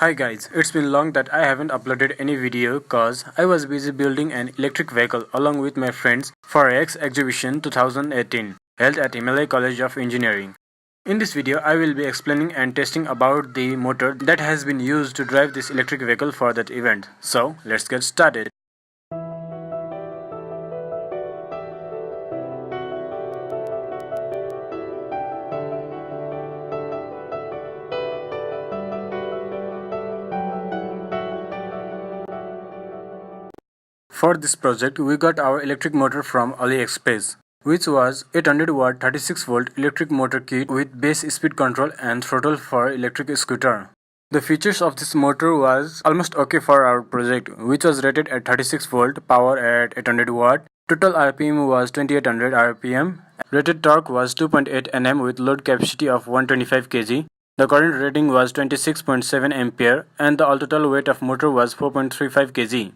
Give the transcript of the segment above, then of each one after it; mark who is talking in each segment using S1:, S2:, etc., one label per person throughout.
S1: Hi guys, it's been long that I haven't uploaded any video cause I was busy building an electric vehicle along with my friends for HEX exhibition 2018 held at Himalaya College of Engineering. In this video, I will be explaining and testing about the motor that has been used to drive this electric vehicle for that event. So, let's get started. For this project, we got our electric motor from AliExpress, which was 800 watt 36 volt electric motor kit with base speed control and throttle for electric scooter. The features of this motor was almost okay for our project, which was rated at 36 volt, power at 800 watt, total RPM was 2800 RPM, rated torque was 2.8 Nm with load capacity of 125 kg. The current rating was 26.7 ampere and the all total weight of motor was 4.35 kg.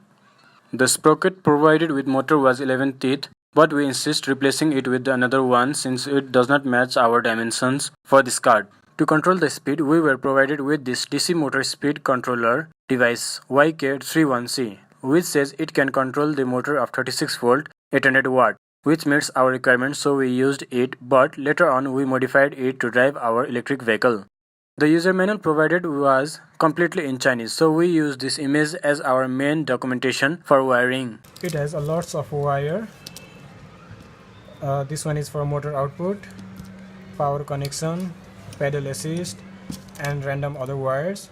S1: The sprocket provided with motor was 11 teeth, but we insist replacing it with another one since it does not match our dimensions for this kart. To control the speed, we were provided with this DC motor speed controller device YK31C, which says it can control the motor of 36 volt 800 watt, which meets our requirements, so we used it, but later on we modified it to drive our electric vehicle. The user manual provided was completely in Chinese, so we use this image as our main documentation for wiring. It has a lots of wire. This one is for motor output, power connection, pedal assist, and random other wires.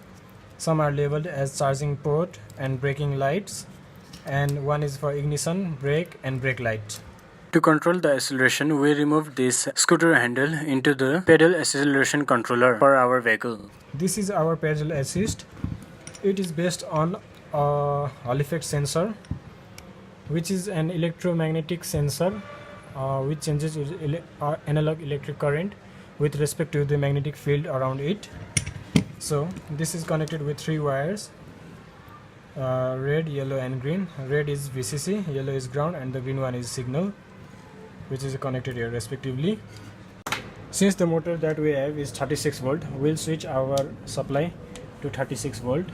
S1: Some are labeled as charging port and braking lights, and one is for ignition, brake, and brake light. To control the acceleration, we removed this scooter handle into the pedal acceleration controller for our vehicle. This is our pedal assist. It is based on a Hall effect sensor, which is an electromagnetic sensor which changes analog electric current with respect to the magnetic field around it. So this is connected with 3 wires, red, yellow, and green. Red is VCC, yellow is ground, and the green one is signal, which is connected here respectively. Since the motor that we have is 36 volt, we'll switch our supply to 36 volt.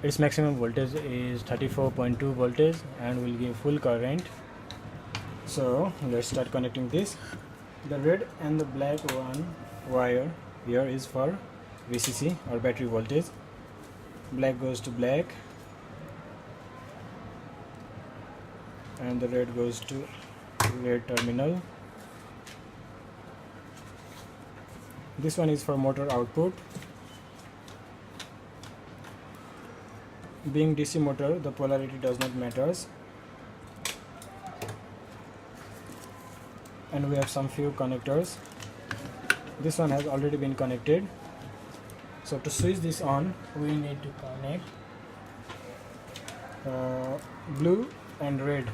S1: Its maximum voltage is 34.2 voltage and will give full current. So let's start connecting this. The red and the black one wire here is for VCC or battery voltage. Black goes to black and the red goes to red terminal. This one is for motor output. Being DC motor, the polarity does not matter, and we have some few connectors. This one has already been connected, so to switch this on we need to connect blue and red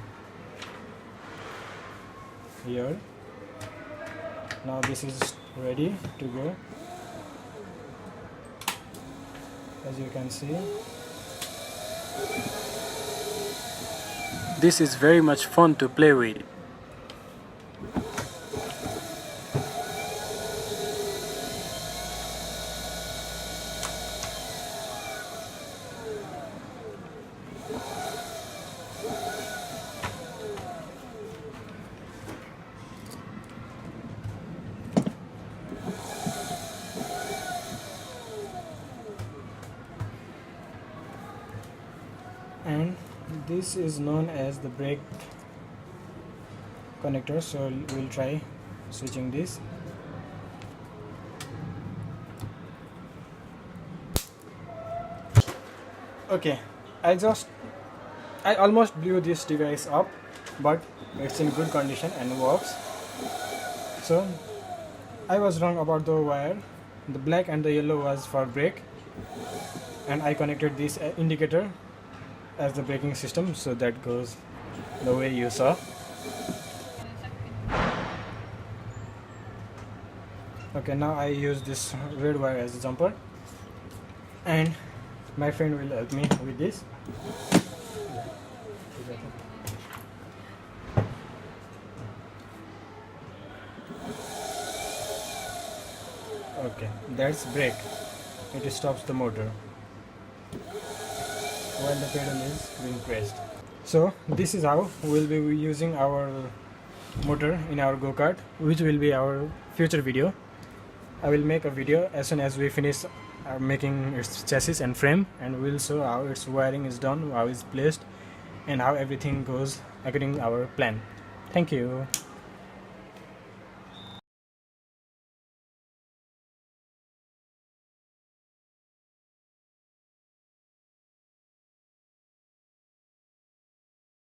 S1: here. Now this is ready to go, as you can see. This is very much fun to play with. And this is known as the brake connector, so we'll try switching this. Okay, I almost blew this device up, but it's in good condition and works. So I was wrong about the wire. The black and the yellow was for brake, and I connected this indicator as the braking system, so that goes the way you saw. Okay, now I use this red wire as a jumper, and my friend will help me with this. Okay, that's brake. it stops the motor while the pedal is being pressed. So this is how we'll be using our motor in our go-kart, which will be our future video. I will make a video as soon as we finish making its chassis and frame, and we'll show how its wiring is done, how it's placed, and how everything goes according to our plan. Thank you.